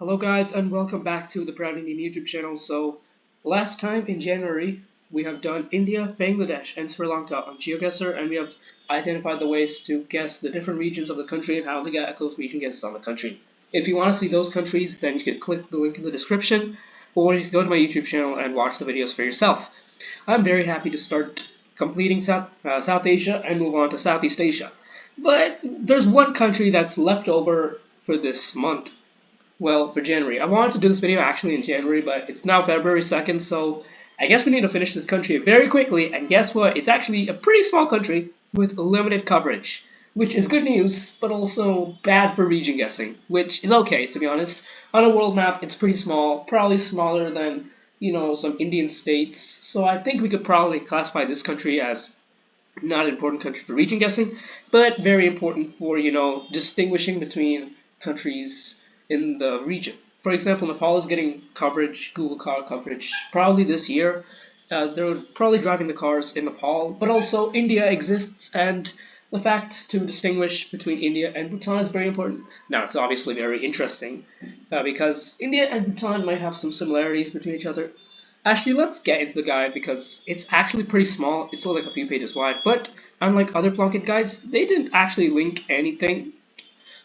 Hello guys and welcome back to the Proud Indian YouTube channel. So last time in January we have done India, Bangladesh and Sri Lanka on geoguessr, and we have identified the ways to guess the different regions of the country and how to get a close region guess on the country. If you want to see those countries, then you can click the link in the description, or you can go to my YouTube channel and watch the videos for yourself. I'm very happy to start completing South Asia and move on to Southeast Asia. But there's one country that's left over for this month. Well, for January. I wanted to do this video actually in January, but it's now February 2nd, so I guess we need to finish this country very quickly, and guess what? It's actually a pretty small country with limited coverage, which is good news, but also bad for region guessing, which is okay, to be honest. On a world map, it's pretty small, probably smaller than, some Indian states, so I think we could probably classify this country as not an important country for region guessing, but very important for, distinguishing between countries in the region. For example, Nepal is getting coverage, Google car coverage, probably this year. They're probably driving the cars in Nepal, but also India exists, and the fact to distinguish between India and Bhutan is very important. Now, it's obviously very interesting because India and Bhutan might have some similarities between each other. Actually, let's get into the guide because it's actually pretty small. It's only like a few pages wide, but unlike other Plunkett guides, they didn't actually link anything.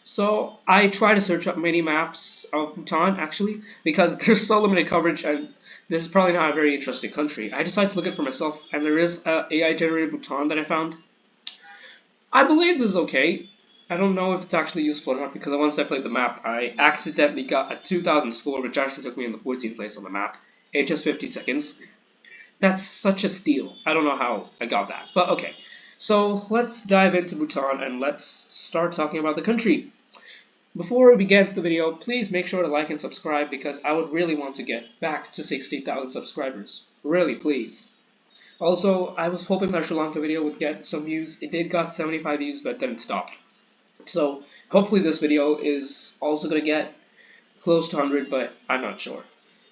So I try to search up many maps of Bhutan actually because there's so limited coverage and this is probably not a very interesting country. I decided to look it for myself, and there is a AI generated Bhutan that I found. I believe this is okay. I don't know if it's actually useful or not because once I played the map I accidentally got a 2000 score, which actually took me in the 14th place on the map in just 50 seconds. That's such a steal. I don't know how I got that, but okay. So let's dive into Bhutan and let's start talking about the country. Before we begin the video, please make sure to like and subscribe because I would really want to get back to 60,000 subscribers. Really, please. Also, I was hoping my Sri Lanka video would get some views. It did got 75 views, but then it stopped. So hopefully this video is also going to get close to 100, but I'm not sure.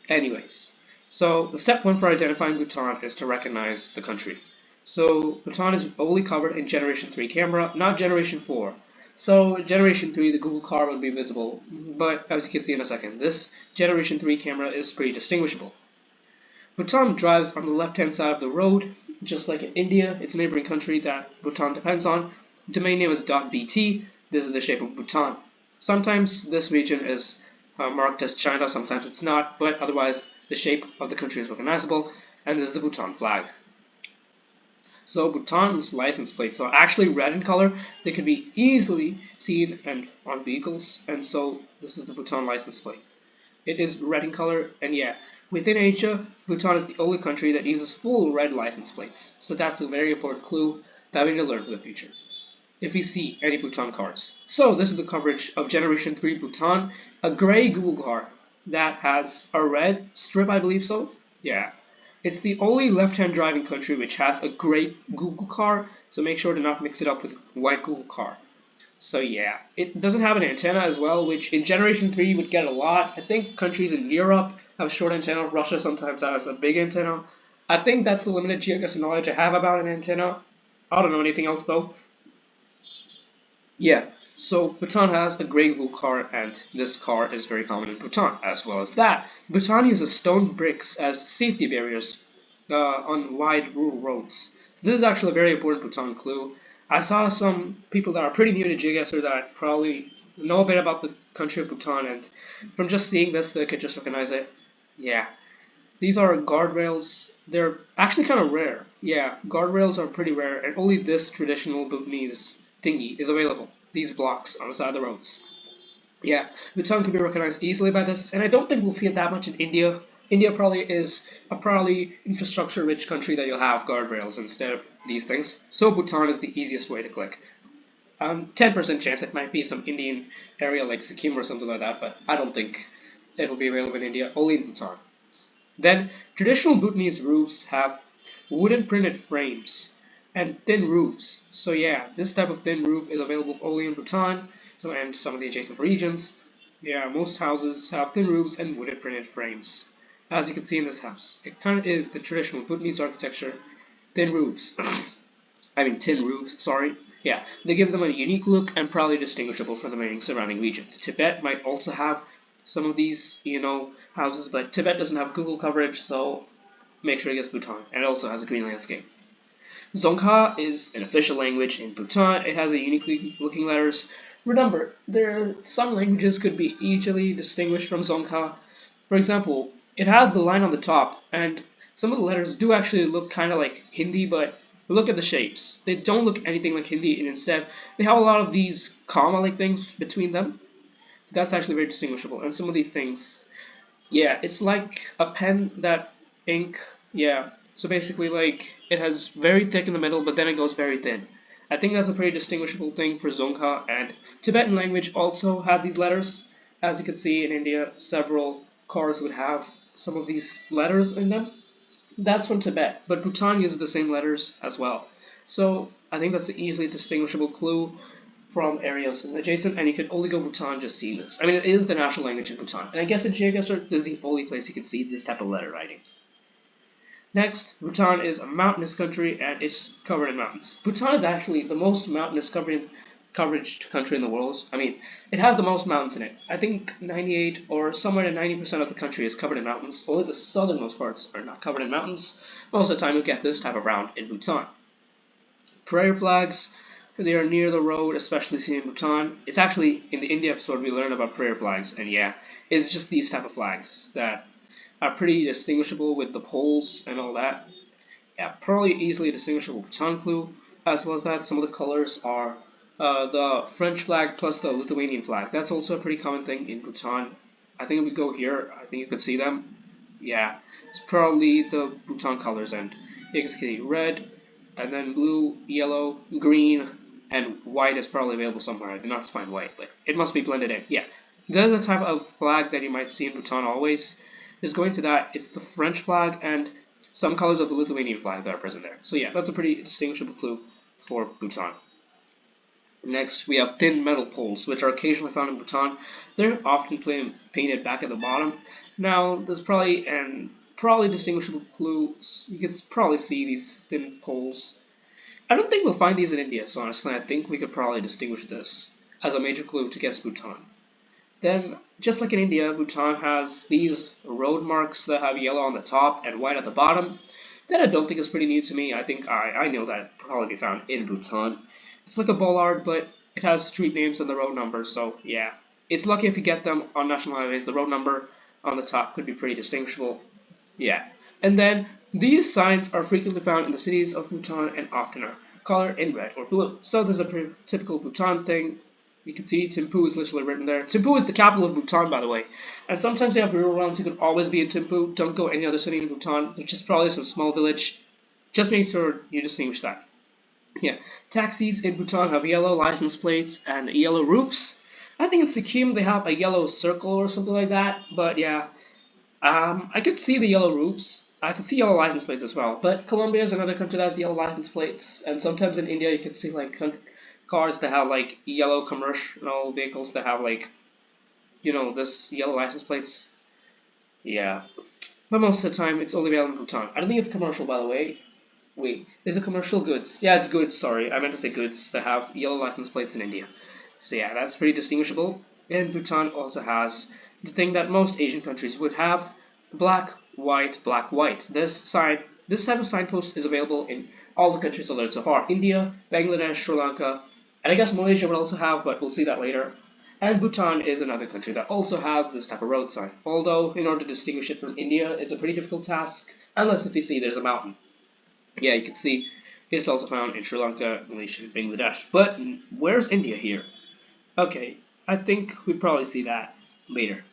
Anyways, so the step 1 for identifying Bhutan is to recognize the country. So Bhutan is only covered in Generation 3 camera, not Generation 4. So Generation 3, the Google car will be visible, but as you can see in a second, this Generation 3 camera is pretty distinguishable. Bhutan drives on the left-hand side of the road, just like in India, its neighboring country that Bhutan depends on. Domain name is .bt. This is the shape of Bhutan. Sometimes this region is marked as China, sometimes it's not, but otherwise the shape of the country is recognizable, and this is the Bhutan flag. So Bhutan's license plates are actually red in color. They can be easily seen and on vehicles, and so this is the Bhutan license plate. It is red in color, and yeah, within Asia, Bhutan is the only country that uses full red license plates. So that's a very important clue that we need to learn for the future if we see any Bhutan cars. So this is the coverage of Generation 3 Bhutan, a gray Google car that has a red strip, I believe so. Yeah. It's the only left-hand driving country which has a gray Google car, so make sure to not mix it up with a white Google car. So yeah, it doesn't have an antenna as well, which in Generation 3 you would get a lot. I think countries in Europe have a short antenna. Russia sometimes has a big antenna. I think that's the limited geoguessr knowledge I have about an antenna. I don't know anything else though. Yeah, so Bhutan has a gray Google car, and this car is very common in Bhutan. As well as that, Bhutan uses stone bricks as safety barriers on wide rural roads. So this is actually a very important Bhutan clue. I saw some people that are pretty new to geoguessr that probably know a bit about the country of Bhutan, and from just seeing this, they could just recognize it. Yeah, these are guardrails. They're actually kind of rare. Yeah, guardrails are pretty rare, and only this traditional Bhutanese thingy is available. These blocks on the side of the roads. Yeah, Bhutan can be recognized easily by this, and I don't think we'll see it that much in India. India probably is a infrastructure-rich country that you'll have guardrails instead of these things. So Bhutan is the easiest way to click. 10% chance it might be some Indian area like Sikkim or something like that, but I don't think it will be available in India, only in Bhutan. Then, traditional Bhutanese roofs have wooden printed frames and thin roofs. So yeah, this type of thin roof is available only in Bhutan and some of the adjacent regions. Yeah, most houses have thin roofs and wooden printed frames. As you can see in this house, it kind of is the traditional Bhutanese architecture. Thin roofs. tin roofs, sorry. Yeah, they give them a unique look and probably distinguishable from the remaining surrounding regions. Tibet might also have some of these, houses, but Tibet doesn't have Google coverage, so make sure you guess Bhutan. And it also has a green landscape. Dzongkha is an official language in Bhutan. It has a uniquely looking letters. Remember, some languages could be easily distinguished from Dzongkha. For example, it has the line on the top, and some of the letters do actually look kind of like Hindi, but look at the shapes. They don't look anything like Hindi, and instead, they have a lot of these comma-like things between them. So that's actually very distinguishable. And some of these things, yeah, it's like a pen that ink, yeah. So basically, like, it has very thick in the middle, but then it goes very thin. I think that's a pretty distinguishable thing for Dzongkha, and Tibetan language also had these letters. As you can see in India, several cars would have some of these letters in them. That's from Tibet, but Bhutan uses the same letters as well. So I think that's an easily distinguishable clue from areas adjacent, and you can only go Bhutan just seeing this. I mean, it is the national language in Bhutan, and I guess in geoguessr, this is the only place you can see this type of letter writing. Next, Bhutan is a mountainous country, and it's covered in mountains. Bhutan is actually the most mountainous coverage country in the world. I mean, it has the most mountains in it. I think 98 or somewhere to 90% of the country is covered in mountains. Only the southernmost parts are not covered in mountains. Most of the time, you get this type of round in Bhutan. Prayer flags. They are near the road, especially seen in Bhutan. It's actually in the India episode we learned about prayer flags, and yeah, it's just these type of flags that are pretty distinguishable with the poles and all that. Yeah, probably easily distinguishable Bhutan clue, as well as that some of the colors are the French flag plus the Lithuanian flag. That's also a pretty common thing in Bhutan. I think if we go here, I think you could see them. Yeah, it's probably the Bhutan colors, and you can see red, and then blue, yellow, green, and white is probably available somewhere. I did not find white, but it must be blended in. Yeah, there's a type of flag that you might see in Bhutan always. Just going to that, it's the French flag and some colors of the Lithuanian flag that are present there. So yeah, that's a pretty distinguishable clue for Bhutan. Next, we have thin metal poles, which are occasionally found in Bhutan. They're often painted back at the bottom. Now, there's probably distinguishable clues. You can probably see these thin poles. I don't think we'll find these in India, so honestly, I think we could probably distinguish this as a major clue to guess Bhutan. Then, just like in India, Bhutan has these road marks that have yellow on the top and white at the bottom. That I don't think is pretty new to me. I think I know that it'd probably be found in Bhutan. It's like a bollard, but it has street names and the road numbers, so yeah. It's lucky if you get them on national highways. The road number on the top could be pretty distinguishable. Yeah. And then, these signs are frequently found in the cities of Bhutan and often are colored in red or blue. So there's a pretty typical Bhutan thing. You can see Thimphu is literally written there. Thimphu is the capital of Bhutan, by the way. And sometimes they have rural rounds. You can always be in Thimphu. Don't go any other city in Bhutan. There's just probably some small village. Just make sure you distinguish that. Yeah, taxis in Bhutan have yellow license plates and yellow roofs. I think in Sikkim they have a yellow circle or something like that. But yeah, I could see the yellow roofs. I could see yellow license plates as well. But Colombia is another country that has yellow license plates. And sometimes in India you can see like cars that have like yellow commercial vehicles that have like, this yellow license plates. Yeah, but most of the time it's only available in Bhutan. I don't think it's commercial, by the way. Wait, is it commercial goods? Yeah, it's goods, sorry. I meant to say goods that have yellow license plates in India. So yeah, that's pretty distinguishable. And Bhutan also has the thing that most Asian countries would have, black, white, black, white. This type of signpost is available in all the countries I learned so far. India, Bangladesh, Sri Lanka, and I guess Malaysia would also have, but we'll see that later. And Bhutan is another country that also has this type of road sign. Although, in order to distinguish it from India, it's a pretty difficult task, unless if you see there's a mountain. Yeah, you can see it's also found in Sri Lanka, Malaysia, and Bangladesh. But where's India here? Okay, I think we'd probably see that later.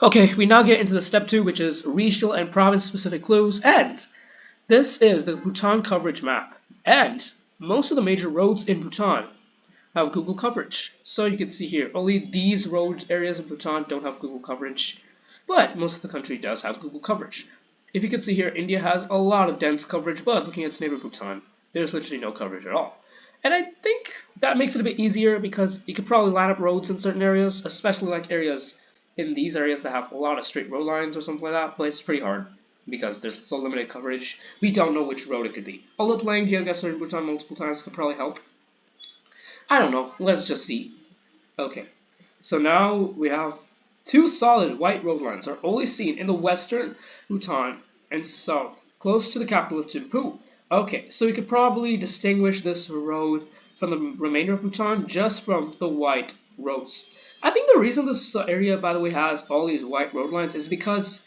Okay, we now get into the step 2, which is regional and province-specific clues, and this is the Bhutan coverage map. And most of the major roads in Bhutan have Google coverage. So you can see here, only these road areas in Bhutan don't have Google coverage, but most of the country does have Google coverage. If you can see here, India has a lot of dense coverage, but looking at its neighbor Bhutan, there's literally no coverage at all. And I think that makes it a bit easier because you could probably line up roads in certain areas, especially like areas in these areas that have a lot of straight road lines or something like that, but it's pretty hard because there's so limited coverage. We don't know which road it could be. Although playing geoguessr in Bhutan multiple times could probably help. I don't know, let's just see. Okay, so now we have Two solid white road lines are only seen in the western Bhutan and south, close to the capital of Thimphu. Okay, so we could probably distinguish this road from the remainder of Bhutan just from the white roads. I think the reason this area, by the way, has all these white road lines is because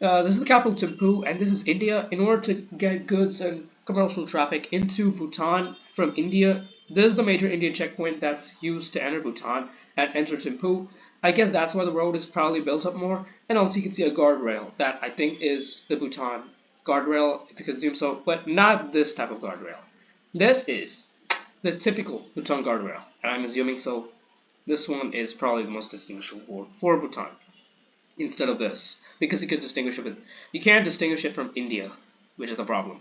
this is the capital Thimphu, and this is India. In order to get goods and commercial traffic into Bhutan from India, this is the major Indian checkpoint that's used to enter Bhutan and enter Thimphu. I guess that's why the road is probably built up more. And also you can see a guardrail that I think is the Bhutan guardrail, if you could zoom so, but not this type of guardrail. This is the typical Bhutan guardrail, and I'm assuming so. This one is probably the most distinguishable for Bhutan instead of this, because you can distinguish it. You can't distinguish it from India, which is the problem.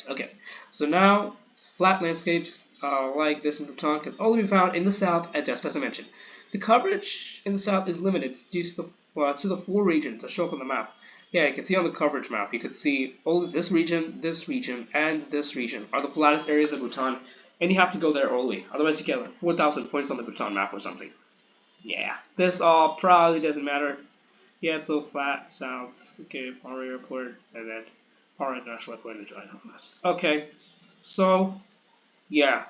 Okay, so now flat landscapes like this in Bhutan can only be found in the south, just as I mentioned. The coverage in the south is limited due to the four regions that show up on the map. Yeah, you can see on the coverage map, you can see only this region, and this region are the flattest areas of Bhutan, and you have to go there early. Otherwise, you get like 4,000 points on the Bhutan map or something. Yeah, this all probably doesn't matter. Yeah, so flat, south, okay, Pari Airport, and then Pari International Airport in the China West. Okay, so, yeah,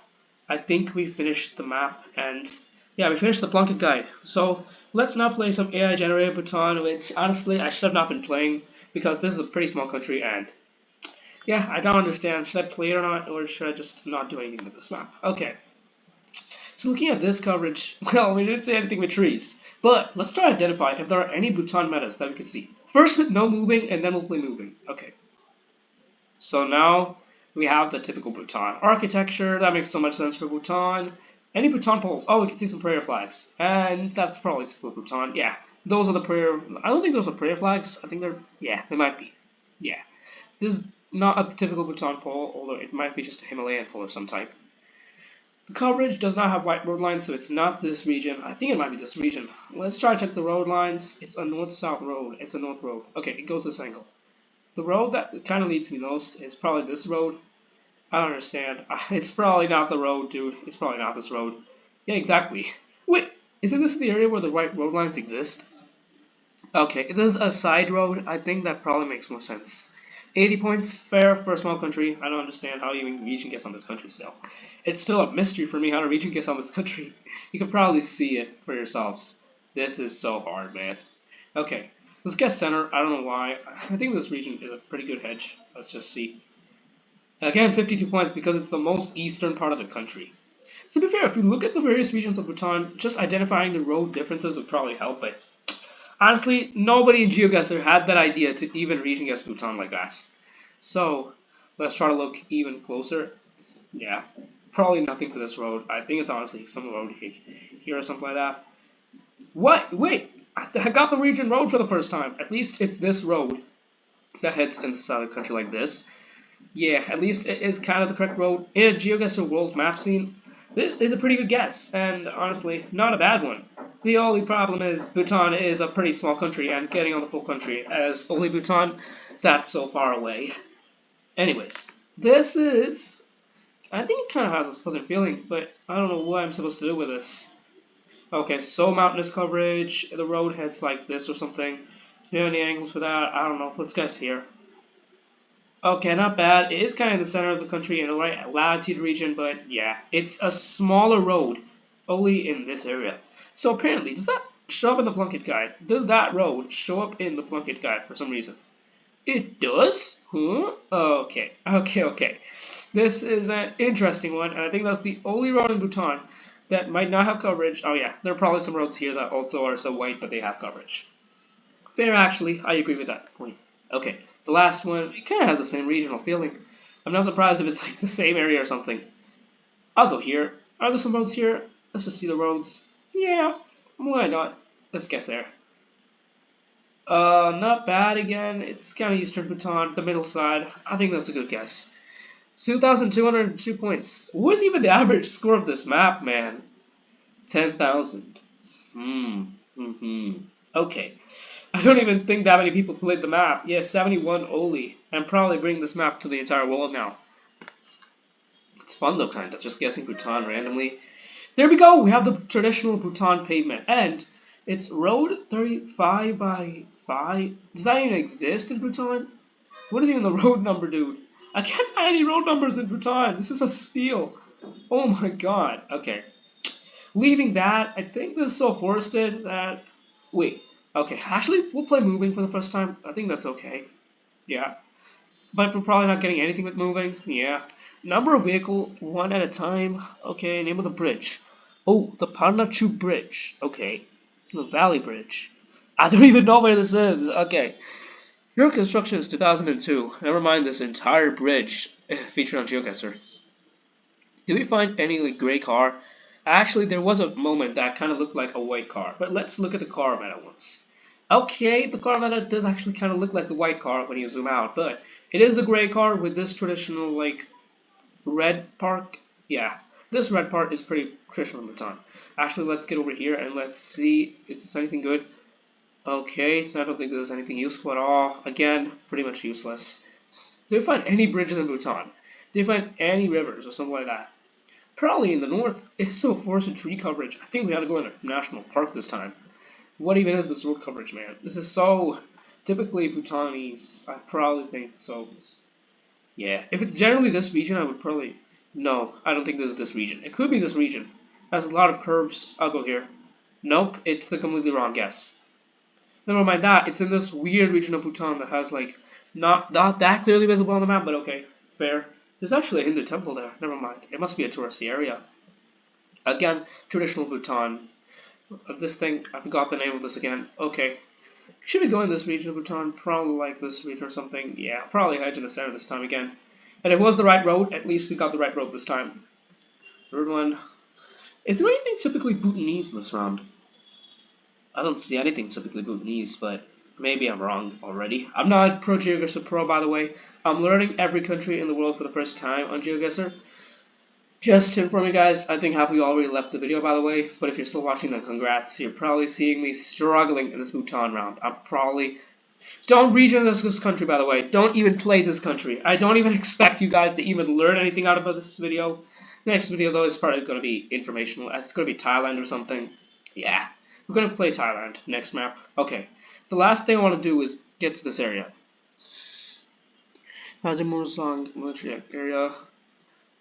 I think we finished the map, and yeah, we finished the Plunkett guide. So, let's now play some AI generated Bhutan, which honestly I should have not been playing, because this is a pretty small country, and yeah, I don't understand, should I play it or not, or should I just not do anything with this map? Okay. So looking at this coverage, well, we didn't see anything with trees. But let's try to identify if there are any Bhutan metas that we can see. First with no moving, and then we'll play moving. Okay. So now we have the typical Bhutan architecture. That makes so much sense for Bhutan. Any Bhutan poles? Oh, we can see some prayer flags. And that's probably typical Bhutan. Yeah, those are the prayer... I don't think those are prayer flags. I think they're... Yeah, they might be. Yeah. This is not a typical Bhutan pole, although it might be just a Himalayan pole of some type. The coverage does not have white road lines, so it's not this region. I think it might be this region. Let's try to check the road lines. It's a north-south road. It's a north road. Okay, it goes this angle. The road that kind of leads me most is probably this road. I don't understand. It's probably not the road, dude. It's probably not this road. Yeah, exactly. Wait, isn't this the area where the white road lines exist? Okay, this is a side road. I think that probably makes more sense. 80 points, fair for a small country. I don't understand how you even region guess on this country still. It's still a mystery for me how to region guess on this country. You can probably see it for yourselves. This is so hard, man. Okay, let's guess center. I don't know why. I think this region is a pretty good hedge. Let's just see. Again, 52 points because it's the most eastern part of the country. To be fair, if you look at the various regions of Bhutan, just identifying the road differences would probably help it. Honestly, nobody in geoguessr had that idea to even region guess Bhutan like that. So, let's try to look even closer. Yeah, probably nothing for this road. I think it's honestly some road here or something like that. What? Wait, I got the region road for the first time. At least it's this road that heads into the side of the country like this. Yeah, at least it is kind of the correct road. In a geoguessr world map scene, this is a pretty good guess, and honestly, not a bad one. The only problem is Bhutan is a pretty small country, and getting on the full country, as only Bhutan, that's so far away. Anyways, this is... I think it kind of has a southern feeling, but I don't know what I'm supposed to do with this. Okay, so mountainous coverage, the road heads like this or something. Do you have any angles for that? I don't know, let's guess here. Okay, not bad. It is kind of in the center of the country in the right latitude region, but yeah, it's a smaller road, only in this area. So apparently, does that show up in the Plunkett guide? Does that road show up in the Plunkett guide for some reason? It does? Huh? Okay. This is an interesting one, and I think that's the only road in Bhutan that might not have coverage. Oh yeah, there are probably some roads here that also are so white, but they have coverage. Fair, actually. I agree with that point. Okay, the last one, it kind of has the same regional feeling. I'm not surprised if it's like the same area or something. I'll go here. Are there some roads here? Let's just see the roads. Yeah, why not? Let's guess there. Not bad again. It's kind of eastern Bhutan, the middle side. I think that's a good guess. 2,202 points. What is even the average score of this map, man? 10,000. Okay. I don't even think that many people played the map. Yeah, 71 only. I'm probably bringing this map to the entire world now. It's fun though, kind of, just guessing Bhutan randomly. There we go! We have the traditional Bhutan pavement. And It's road 35 by 5. Does that even exist in Bhutan? What is even the road number, dude? I can't find any road numbers in Bhutan. This is a steal. Oh my god. Okay. Leaving that, I think this is so forested that... Wait. Okay, actually, we'll play moving for the first time. I think that's okay. Yeah. But we're probably not getting anything with moving. Yeah. Number of vehicle, one at a time. Okay, name of the bridge. Oh, the Parnachu Bridge. Okay. The Valley Bridge. I don't even know where this is. Okay. Your construction is 2002. Never mind this entire bridge featured on geoguessr. Did we find any like gray car? Actually, there was a moment that kind of looked like a white car. But let's look at the car meta once. Okay, the car meta does actually kind of look like the white car when you zoom out, but it is the gray car with this traditional like red part. Yeah, this red part is pretty traditional in Bhutan. Actually, let's get over here and let's see is this anything good. Okay, I don't think there's anything useful at all. Again, pretty much useless. Did we find any bridges in Bhutan? Did we find any rivers or something like that? Probably in the north. It's so forested tree coverage. I think we had to go in a national park this time. What even is this road coverage, man? This is so typically Bhutanese. I probably think so. Yeah, if it's generally this region, I would probably... No, I don't think this is this region. It could be this region. It has a lot of curves. I'll go here. Nope, it's the completely wrong guess. Never mind that. It's in this weird region of Bhutan that has like not that clearly visible on the map, but okay, fair. There's actually a Hindu temple there. Never mind. It must be a touristy area. Again, traditional Bhutan. This thing, I forgot the name of this again. Okay. Should we go in this region of Bhutan? Probably like this region or something. Yeah, probably hedge in the center this time again. And it was the right road. At least we got the right road this time. Third one. Is there anything typically Bhutanese in this round? I don't see anything typically Bhutanese, but maybe I'm wrong already. I'm not pro geoguessr pro, by the way. I'm learning every country in the world for the first time on geoguessr. Just to inform you guys, I think half of you already left the video, by the way. But if you're still watching, then congrats. You're probably seeing me struggling in this Bhutan round. I'm probably... Don't region this country, by the way. Don't even play this country. I don't even expect you guys to even learn anything out of this video. Next video, though, is probably going to be informational. It's going to be Thailand or something. Yeah. We're going to play Thailand. Next map. Okay. The last thing I want to do is get to this area. Hajamursang military area.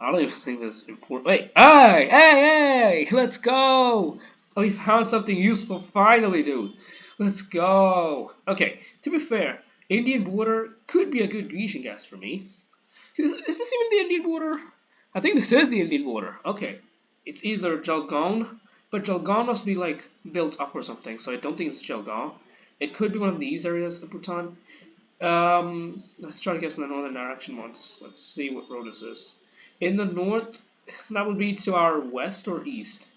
I don't even think that's important. Wait. Hey! Hey! Hey! Let's go! Oh, we found something useful finally, dude. Let's go. Okay. To be fair, Indian border could be a good region guess for me. Is this even the Indian border? I think this is the Indian border. Okay. It's either Jalgaon, but Jalgaon must be like built up or something, so I don't think it's Jalgaon. It could be one of these areas of Bhutan. Let's try to guess in the northern direction once. Let's see what road this is. In the north, that would be to our west or east.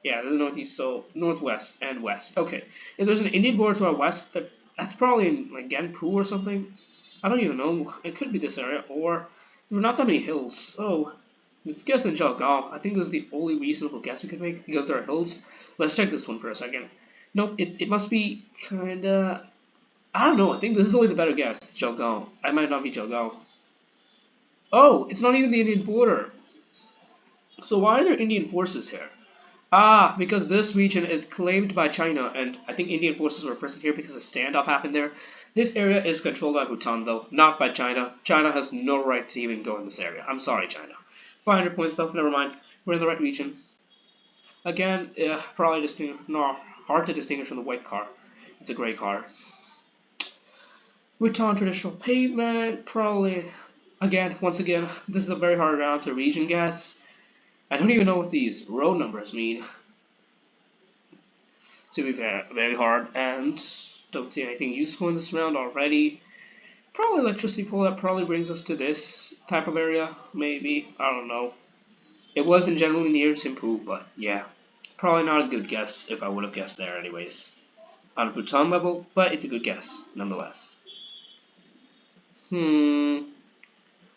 Yeah, this is northeast, so northwest and west. Okay, if there's an Indian border to our west, that's probably in like Ganpu or something. I don't even know. It could be this area, or there are not that many hills. Oh, let's guess in Jalgaon. I think this is the only reasonable guess we could make because there are hills. Let's check this one for a second. Nope, it must be kinda... I don't know. I think this is only the better guess. Jalgaon. I might not be Jalgaon. Oh, it's not even the Indian border. So why are there Indian forces here? Ah, because this region is claimed by China, and I think Indian forces were present here because a standoff happened there. This area is controlled by Bhutan, though, not by China. China has no right to even go in this area. I'm sorry, China. 500 points, though. Never mind. We're in the right region. Again, probably hard to distinguish from the white car. It's a gray car. Bhutan traditional pavement, probably. Again, once again, this is a very hard round to region guess. I don't even know what these road numbers mean. To be very, very hard, and don't see anything useful in this round already. Probably electricity pole. That probably brings us to this type of area. Maybe, I don't know. It wasn't generally near Thimphu, but yeah. Probably not a good guess if I would have guessed there anyways. On a Bhutan level, but it's a good guess, nonetheless.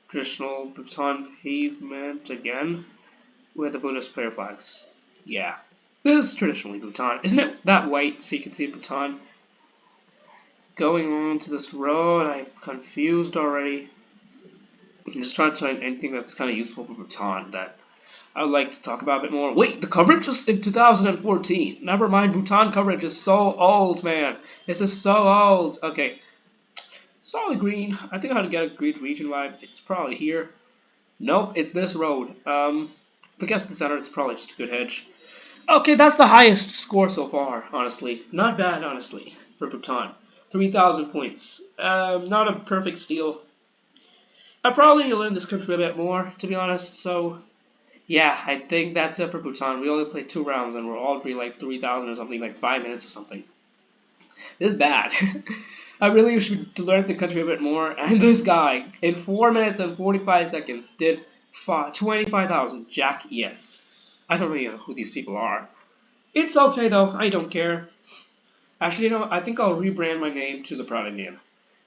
Traditional Bhutan pavement again. With the Buddhist prayer flags. Yeah. This is traditionally Bhutan. Isn't it that white so you can see Bhutan? Going on to this road, I'm confused already. I'm just trying to find anything that's kind of useful for Bhutan that I would like to talk about a bit more. Wait, the coverage was in 2014. Never mind, Bhutan coverage is so old, man. This is so old. Okay, solid green. I think I would get a green region vibe. It's probably here. Nope, it's this road. If I guess the center, it's probably just a good hedge. Okay, that's the highest score so far, honestly. Not bad, honestly, for Bhutan. 3,000 points. Not a perfect steal. I probably need to learn this country a bit more, to be honest, so yeah, I think that's it for Bhutan. We only played 2 rounds and we're all three like 3,000 or something, like 5 minutes or something. This is bad. I really should learn the country a bit more, and this guy, in 4 minutes and 45 seconds, did 25,000. Jack, yes. I don't really know who these people are. It's okay though, I don't care. Actually, you know, I think I'll rebrand my name to the Proud Indian.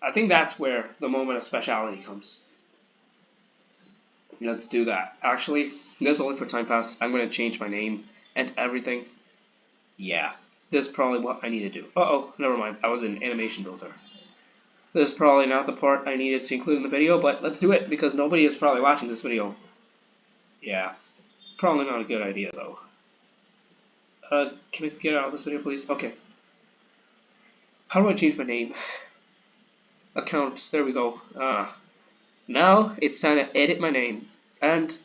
I think that's where the moment of speciality comes. Let's do that. Actually, this is only for time pass. I'm going to change my name and everything. Yeah, this is probably what I need to do. Uh-oh, never mind. I was in animation builder. This is probably not the part I needed to include in the video, but let's do it because nobody is probably watching this video. Yeah, probably not a good idea though. Can we get out of this video, please? Okay. How do I change my name? Account. There we go. Now it's time to edit my name. And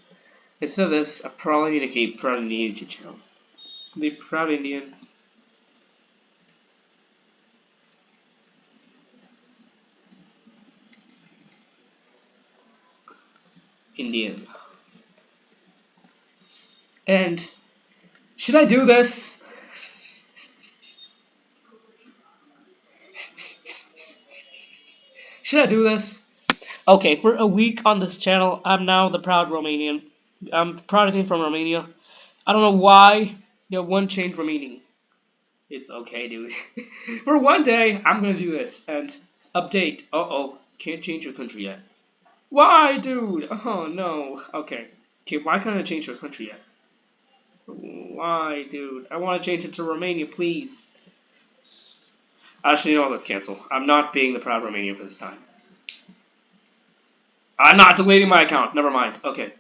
instead of this, I probably need to keep Proud Indian YouTube channel. The Proud Indian. Indian. And should I do this? Should I do this? Okay, for a week on this channel, I'm now the proud Romanian. I'm Proud Indian from Romania. I don't know why you have one change Romanian. It's okay, dude. For one day, I'm gonna do this and update. Uh-oh, can't change your country yet. Why, dude? Oh no. Okay. Okay, why can't I change your country yet? Why, dude? I want to change it to Romania, please. Actually, you know what? Let's cancel. I'm not being the proud Romanian for this time. I'm not deleting my account. Never mind. Okay.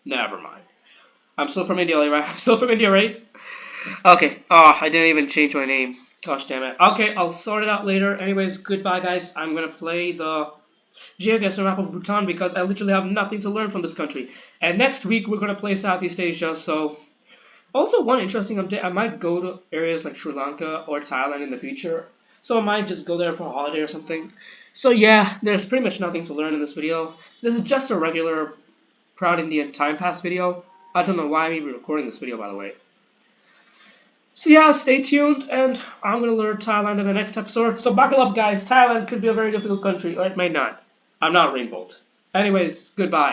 Never mind. I'm still from India, right? I'm still from India, right? Okay. Oh, I didn't even change my name. Gosh damn it. Okay, I'll sort it out later. Anyways, goodbye, guys. I'm gonna play the geoguessr map of Bhutan because I literally have nothing to learn from this country. And next week, we're gonna play Southeast Asia, so... Also, one interesting update, I might go to areas like Sri Lanka or Thailand in the future. So I might just go there for a holiday or something. So yeah, there's pretty much nothing to learn in this video. This is just a regular Proud Indian time pass video. I don't know why I'm even recording this video, by the way. So yeah, stay tuned, and I'm going to learn Thailand in the next episode. So buckle up, guys. Thailand could be a very difficult country, or it may not. I'm not Rainbolt. Anyways, goodbye.